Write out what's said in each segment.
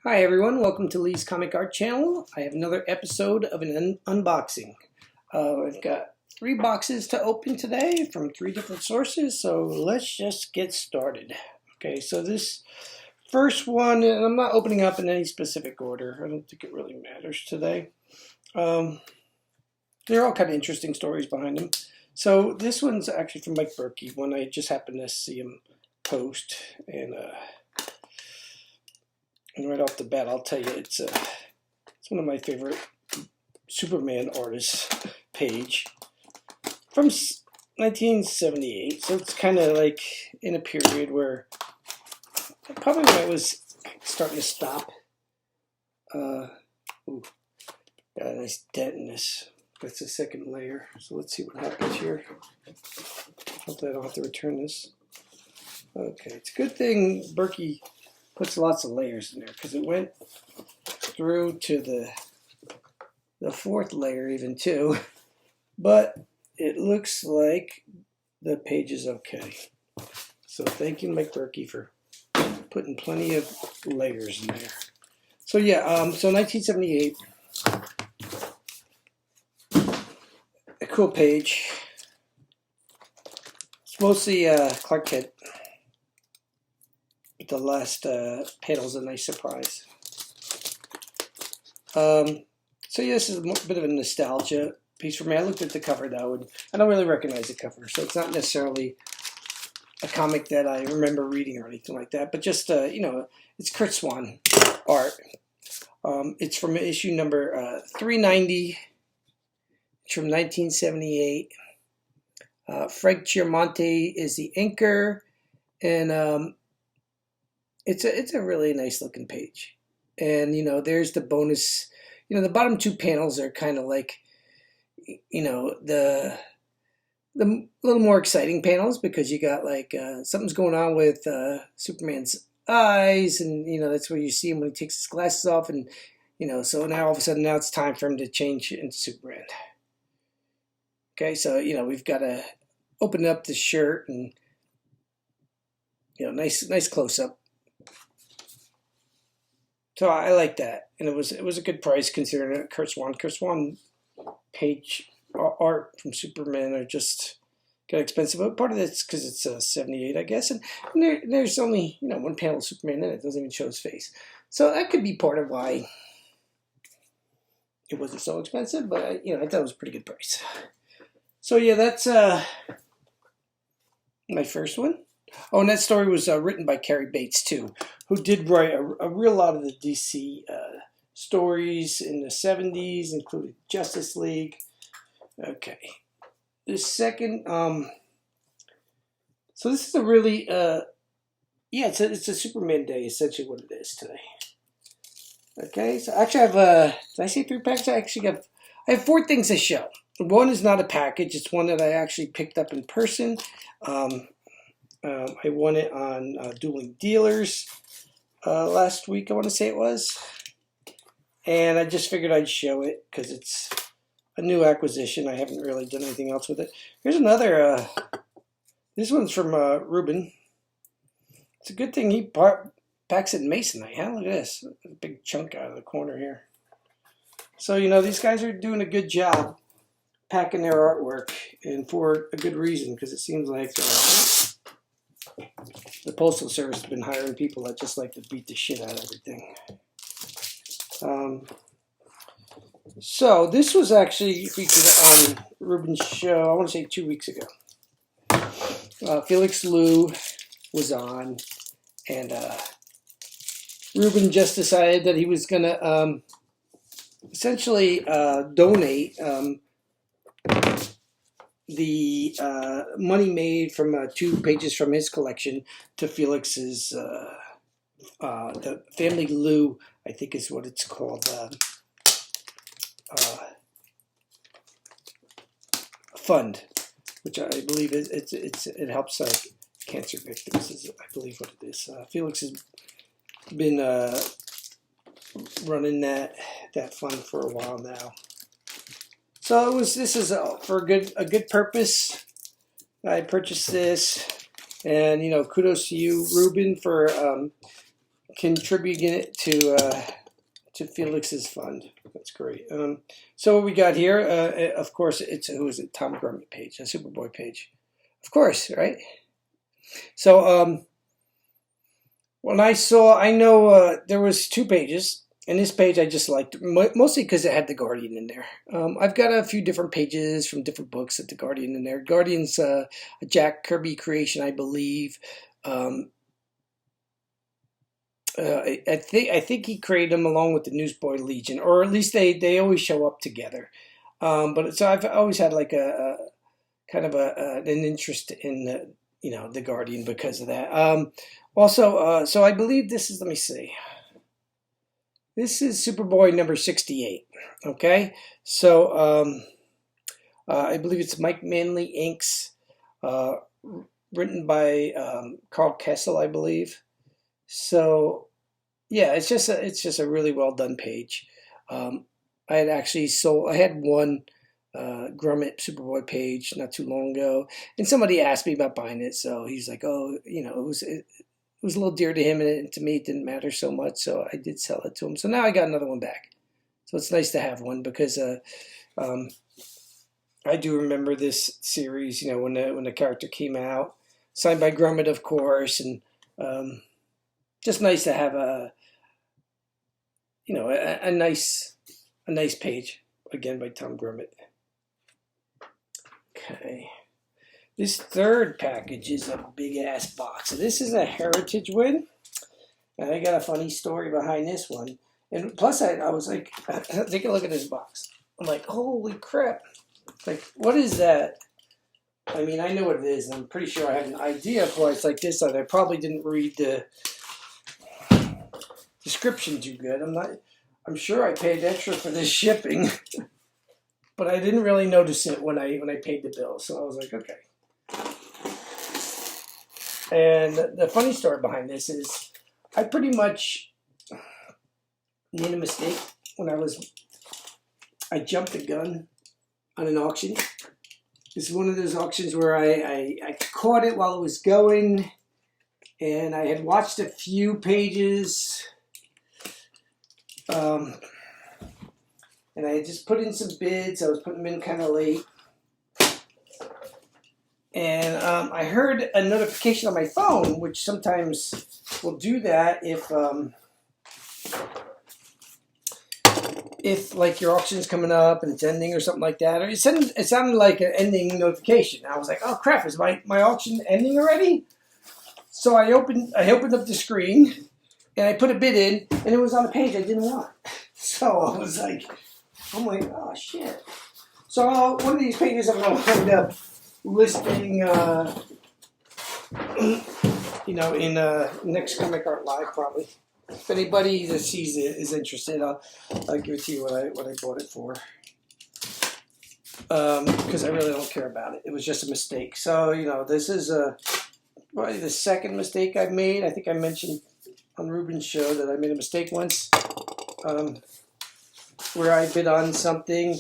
Hi everyone, welcome to Lee's Comic Art Channel. I have another episode of an unboxing. I've got 3 boxes to open today from 3 different sources, so let's just get started. Okay, so this first one, and I'm not opening up in any specific order. I don't think it really matters today. There are all kind of interesting stories behind them. So this one's actually from Mike Berkey, one I just happened to see him post, and right off the bat, I'll tell you, it's one of my favorite Superman artists page from 1978. So it's kind of like in a period where probably when I was starting to stop. Ooh, got a nice dent in this. That's the second layer. So let's see what happens here. Hopefully I don't have to return this. Okay, it's a good thing Berkey puts lots of layers in there because it went through to the 4th layer even too, but it looks like the page is okay. So thank you, Mike Berkey, for putting plenty of layers in there. So yeah, so 1978, a cool page. It's mostly Clark Kent. The last panel's a nice surprise. So yeah, this is a bit of a nostalgia piece for me. I looked at the cover though, and I don't really recognize the cover, so it's not necessarily a comic that I remember reading or anything like that. But just you know, it's Curt Swan art. It's from issue number 390. It's from 1978. Frank Chiaramonte is the inker, and it's a really nice looking page. And you know, there's the bonus. You know, the bottom 2 panels are kind of like, you know, the little more exciting panels because you got like something's going on with Superman's eyes, and you know that's where you see him when he takes his glasses off, and you know, so now all of a sudden now it's time for him to change into Superman. Okay, so you know we've got to open up the shirt, and you know, nice close up. So I like that, and it was a good price considering it. Curt Swan page art from Superman are just kind of expensive. But part of it's because it's 78, I guess, and there's only, you know, 1 panel of Superman in it. It doesn't even show his face, so that could be part of why it wasn't so expensive. But you know, I thought it was a pretty good price. So yeah, that's my first one. Oh, and that story was written by Cary Bates too, who did write a real lot of the DC stories in the 70s, including Justice League. Okay, the second, so this is a really, yeah, it's a Superman Day, essentially what it is today. Okay, so actually I have, did I say 3 packs? I have 4 things to show. One is not a package, it's one that I actually picked up in person. I won it on Dueling Dealers last week, I want to say it was. And I just figured I'd show it because it's a new acquisition. I haven't really done anything else with it. Here's another, this one's from Ruben. It's a good thing he packs it in Masonite. Huh? Look at this, a big chunk out of the corner here. So, you know, these guys are doing a good job packing their artwork, and for a good reason, because it seems like the Postal Service has been hiring people that just like to beat the shit out of everything. So this was actually featured on Ruben's show, I want to say 2 weeks ago. Felix Liu was on, and Ruben just decided that he was going to essentially donate the money made from 2 pages from his collection to Felix's, the Family Liu, I think is what it's called, fund, which I believe it helps cancer victims, is I believe what it is. Felix has been running that fund for a while now. So this is for a good purpose. I purchased this, and you know, kudos to you, Ruben, for contributing to Felix's fund. That's great. So what we got here, of course, who is it? Tom Grummett page, a Superboy page, of course, right? So when I know there was 2 pages, and this page I just liked mostly because it had the Guardian in there. I've got a few different pages from different books at the Guardian in there. Guardian's a Jack Kirby creation, I believe. I think he created them along with the Newsboy Legion, or at least they always show up together. But so I've always had like a kind of an interest in the Guardian because of that. Also, so I believe this is, let me see. This is Superboy number 68. Okay, so I believe it's Mike Manley Inks, written by Carl Kessel, I believe. So yeah, it's just a really well done page. I had one Grummett Superboy page not too long ago, and somebody asked me about buying it. So he's like, "Oh, it was a little dear to him, and to me it didn't matter so much." So I did sell it to him. So now I got another one back. So it's nice to have one because I do remember this series. When the character came out, signed by Grummett, of course, and just nice to have a nice page again by Tom Grummett. Okay, this third package is a big ass box. So this is a Heritage win, and I got a funny story behind this one. And plus, I was like, take a look at this box. I'm like, holy crap! Like, what is that? I mean, I know what it is, and I'm pretty sure I have an idea of why it's like this. I probably didn't read the description too good. I'm sure I paid extra for this shipping, but I didn't really notice it when I paid the bill. So I was like, okay. And the funny story behind this is I pretty much made a mistake when I jumped the gun on an auction. This is one of those auctions where I caught it while it was going, and I had watched a few pages, and I had just put in some bids. I was putting them in kind of late, and I heard a notification on my phone, which sometimes will do that if like your auction's coming up and it's ending or something like that, or it sounded like an ending notification. I was like, oh crap, is my auction ending already? So I opened up the screen and I put a bid in, and it was on a page I didn't want. So I was like, oh shit. So one of these pages I'm going to end up listing, in next Comic Art Live probably. If anybody that sees it is interested, I'll give it to you what I bought it for. Because I really don't care about it. It was just a mistake. So this is probably the second mistake I've made. I think I mentioned on Ruben's show that I made a mistake once, where I bid on something,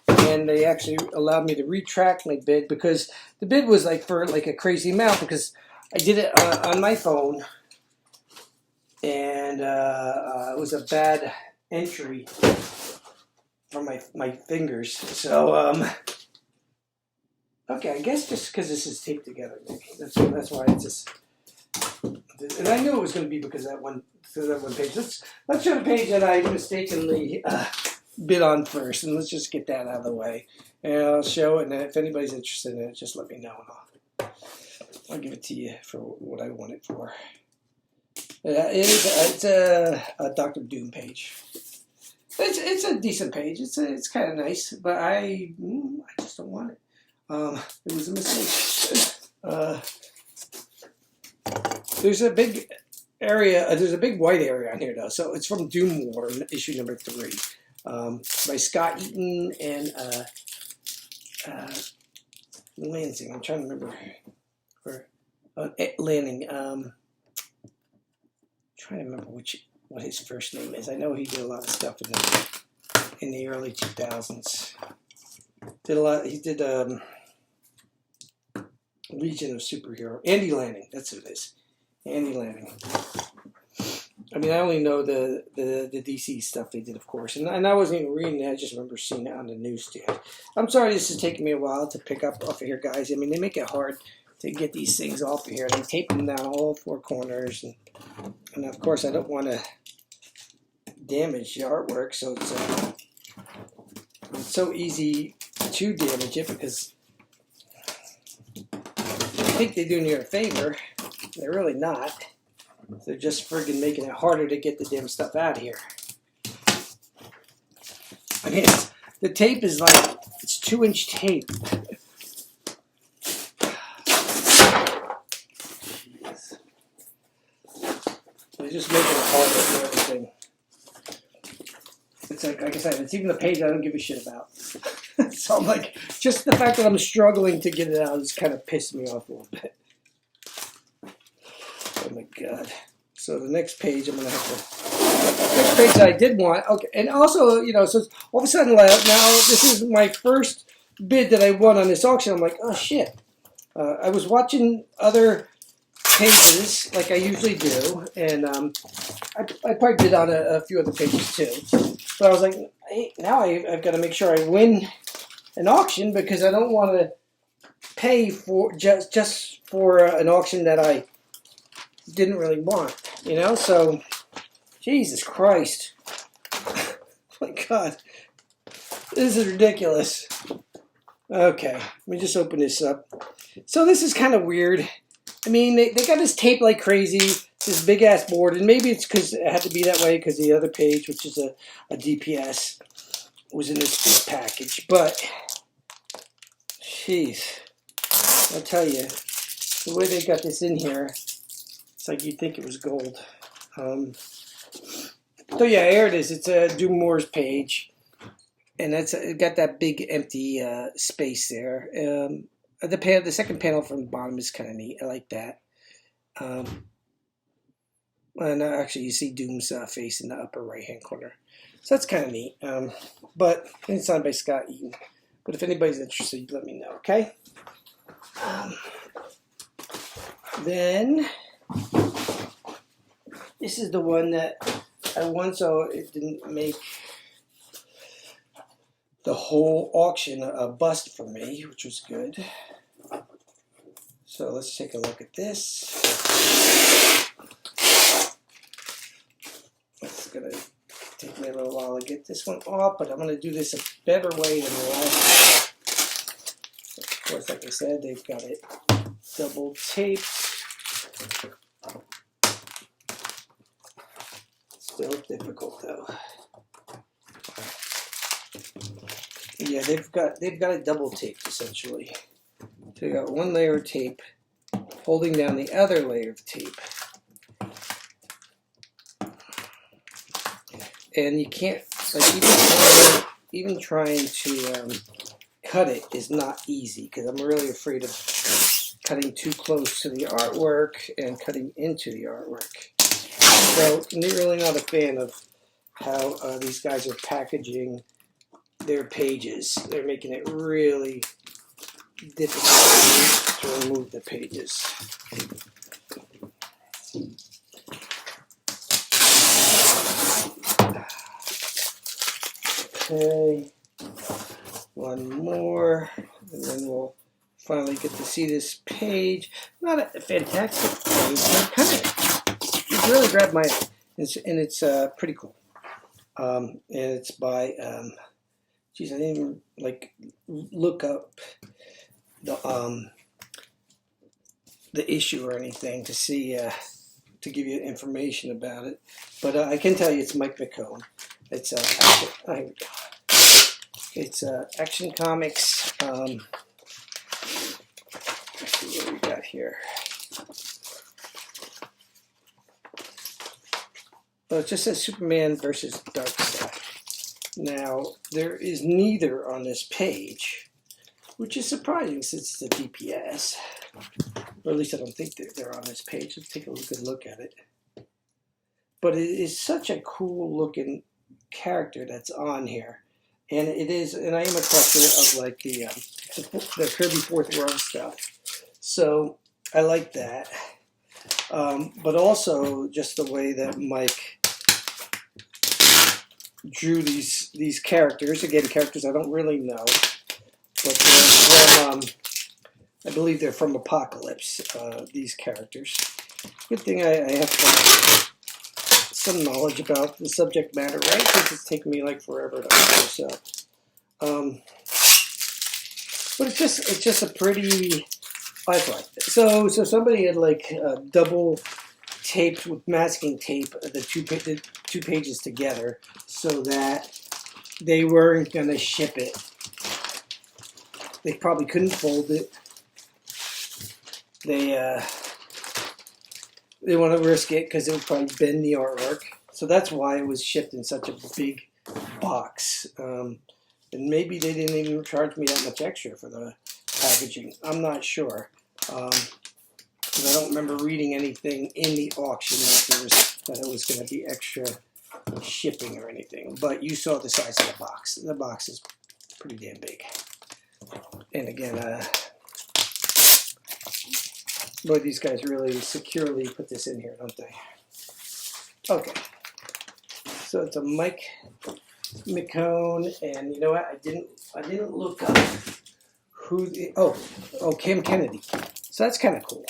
and they actually allowed me to retract my bid because the bid was for a crazy amount because I did it on my phone. And it was a bad entry from my fingers. So, okay, I guess just because this is taped together, maybe. That's why it's just... And I knew it was going to be because of that one page. Let's show the page that I mistakenly bid on first, and let's just get that out of the way. And I'll show it, and if anybody's interested in it, just let me know, and I'll give it to you for what I want it for. It's a Dr. Doom page. It's a decent page. It's kind of nice, but I just don't want it. It was a mistake. There's a big area. There's a big white area on here though. So it's from Doom War, issue number 3, by Scott Eaton and Lansing. I'm trying to remember. Lanning. Trying to remember what his first name is. I know he did a lot of stuff in the early 2000s. He did Legion of Superhero. Andy Lanning, that's who it is. Andy Lanning. I mean, I only know the DC stuff they did, of course, and I wasn't even reading it. I just remember seeing it on the newsstand. I'm sorry this is taking me a while to pick up off of here, guys. I mean, they make it hard to get these things off of here. They tape them down all four corners, and of course, I don't want to damage the artwork, so it's so easy to damage it because I think they're doing you a favor. They're really not. They're just friggin' making it harder to get the damn stuff out of here. I mean, the tape is like, it's 2-inch tape. Jeez. They're just making it harder for everything. It's like I said, it's even the page I don't give a shit about. So I'm like, just the fact that I'm struggling to get it out is kind of pissing me off a little bit. Oh my god. So the next page I'm going to have to... Next page I did want... Okay, and also, you know, so all of a sudden now this is my first bid that I won on this auction. I'm like, oh shit. I was watching other pages like I usually do, and I probably bid on a few other pages too. But I was like, hey, now I've got to make sure I win an auction because I don't want to pay for just for an auction that I didn't really want, you know. So Jesus Christ. Oh my god, this is ridiculous. Okay, let me just open this up. So this is kind of weird. I mean, they got this tape like crazy, this big ass board, and maybe it's because it had to be that way because the other page, which is a DPS, was in this big package. But jeez, I'll tell you, the way they got this in here, it's like you'd think it was gold. So yeah, here it is. It's a Doom Wars page, and it got that big empty space there. The second panel from the bottom is kind of neat. I like that. And actually, you see Doom's face in the upper right-hand corner. So that's kind of neat. But it's signed by Scott Eaton. But if anybody's interested, let me know, okay? Then, this is the one that I won, so it didn't make the whole auction a bust for me, which was good. So let's take a look at this. It's going to take me a little while to get this one off, but I'm going to do this a better way than the last one. Of course, like I said, they've got it double taped. Still difficult though. Yeah, they've got it double taped essentially. So you got one layer of tape holding down the other layer of tape. And you can't, like, even trying to cut it is not easy because I'm really afraid of cutting too close to the artwork and cutting into the artwork. So I'm really not a fan of how these guys are packaging their pages. They're making it really difficult to remove the pages. Okay, one more, and then we'll finally get to see this page. Not a fantastic page, but it really grabbed my, and it's pretty cool. And it's by, geez, I didn't even like look up the issue or anything to see to give you information about it, but I can tell you it's Mike McKone. It's Action Comics. Let's see what we got here. Well, it just says Superman versus Darkseid. Now, there is neither on this page, which is surprising since it's a DPS. Or at least I don't think they're on this page. Let's take a good look at it. But it is such a cool looking character that's on here. And it is, and I am a collector of like the Kirby Fourth World stuff. So I like that. But also just the way that Mike drew these characters. Again, characters I don't really know, but they're from, I believe they're from Apocalypse, these characters. Good thing I have some knowledge about the subject matter, right? Because it's taken me like forever to know. So, but it's just a pretty. I like it. So somebody had like double taped with masking tape the two pages together so that they weren't going to ship it. They probably couldn't fold it. They want to risk it because it would probably bend the artwork. So that's why it was shipped in such a big box. And maybe they didn't even charge me that much extra for the packaging. I'm not sure. Because I don't remember reading anything in the auction that it was going to be extra shipping or anything. But you saw the size of the box. The box is pretty damn big. And again, boy, these guys really securely put this in here, don't they? Okay. So it's a Mike McKone, and you know what? I didn't look up who the, Cam Kennedy. So that's kind of cool.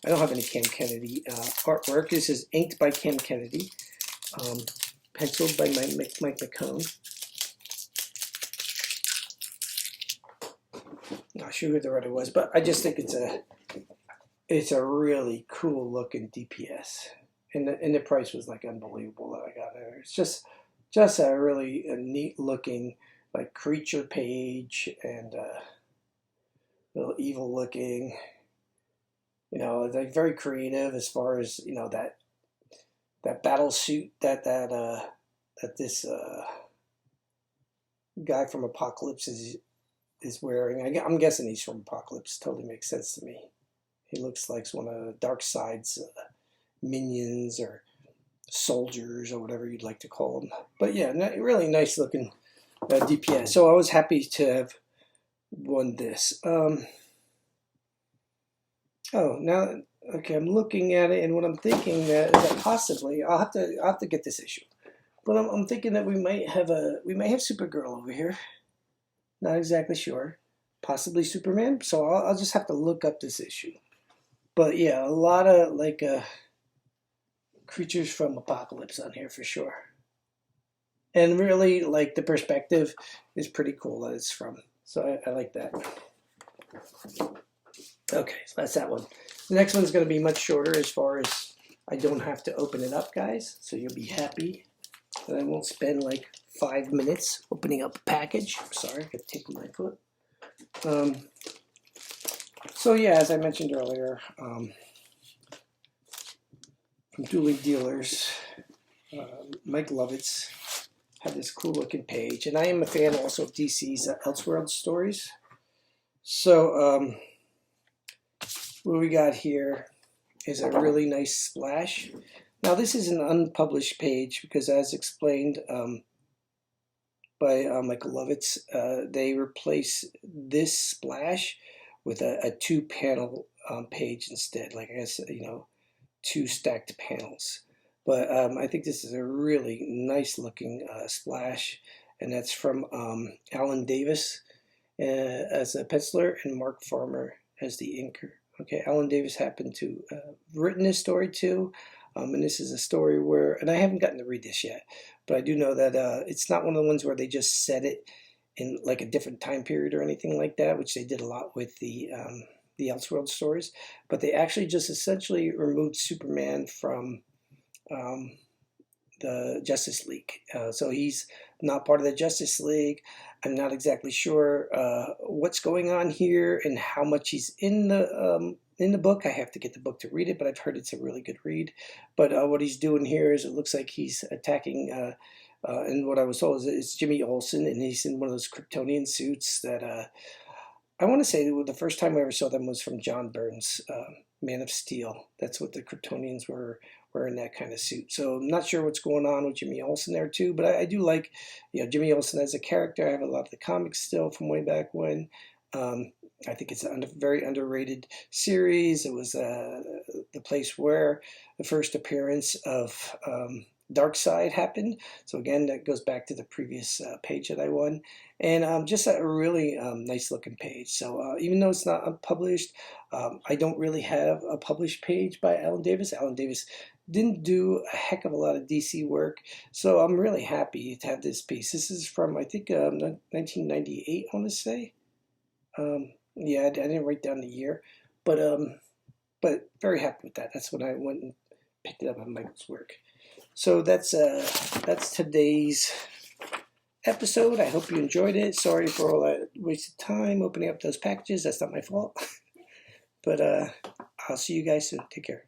I don't have any Cam Kennedy artwork. This is inked by Cam Kennedy, penciled by Mike McKone. Not sure who the writer was, but I just think it's a really cool looking DPS, and the price was like unbelievable that I got there. It's just a really neat looking like creature page and a little evil looking. You know, they're very creative as far as, you know, that battle suit that this guy from Apocalypse is wearing. I'm guessing he's from Apocalypse. Totally makes sense to me. He looks like one of Darkseid's minions or soldiers or whatever you'd like to call them. But yeah, really nice looking DPS. So I was happy to have won this. Now, okay, I'm looking at it, and what I'm thinking that is that possibly I'll have to get this issue, but I'm thinking that we might have Supergirl over here. Not exactly sure, possibly Superman. So I'll just have to look up this issue. But yeah, a lot of like creatures from Apocalypse on here for sure, and really like the perspective is pretty cool that it's from. So I like that. Okay, so that's that one. The next one's going to be much shorter as far as I don't have to open it up, guys. So you'll be happy that I won't spend like 5 minutes opening up a package. I'm sorry, I got tape on my foot. So yeah, as I mentioned earlier, from Dueling Dealers, Mike Lovitz had this cool looking page. And I am a fan also of DC's Elseworld stories. So, what we got here is a really nice splash. Now this is an unpublished page because, as explained by Michael Lovitz, they replace this splash with a two-panel page instead. Like I guess, you know, 2 stacked panels. But I think this is a really nice looking splash, and that's from Alan Davis as a penciler and Mark Farmer as the inker. Okay, Alan Davis happened to written this story too, and this is a story where, and I haven't gotten to read this yet, but I do know that it's not one of the ones where they just set it in like a different time period or anything like that, which they did a lot with the Elseworld stories, but they actually just essentially removed Superman from the Justice League. So he's not part of the Justice League. I'm not exactly sure what's going on here and how much he's in the book. I have to get the book to read it, but I've heard it's a really good read. But what he's doing here is it looks like he's attacking, and what I was told is it's Jimmy Olsen, and he's in one of those Kryptonian suits that I want to say that the first time I ever saw them was from John Byrne's Man of Steel. That's what the Kryptonians were wearing, that kind of suit. So I'm not sure what's going on with Jimmy Olsen there too, but I do like, you know, Jimmy Olsen as a character. I have a lot of the comics still from way back when. I think it's a very underrated series. It was the place where the first appearance of Darkseid happened. So again, that goes back to the previous page that I won, and just a really nice looking page. So even though it's not unpublished, I don't really have a published page by Alan Davis. Alan Davis didn't do a heck of a lot of DC work, so I'm really happy to have this piece. This is from, I think, 1998, I want to say. Yeah, I didn't write down the year, but very happy with that. That's when I went and picked it up on Michael's work. So that's today's episode. I hope you enjoyed it. Sorry for all that wasted time opening up those packages. That's not my fault. But I'll see you guys soon. Take care.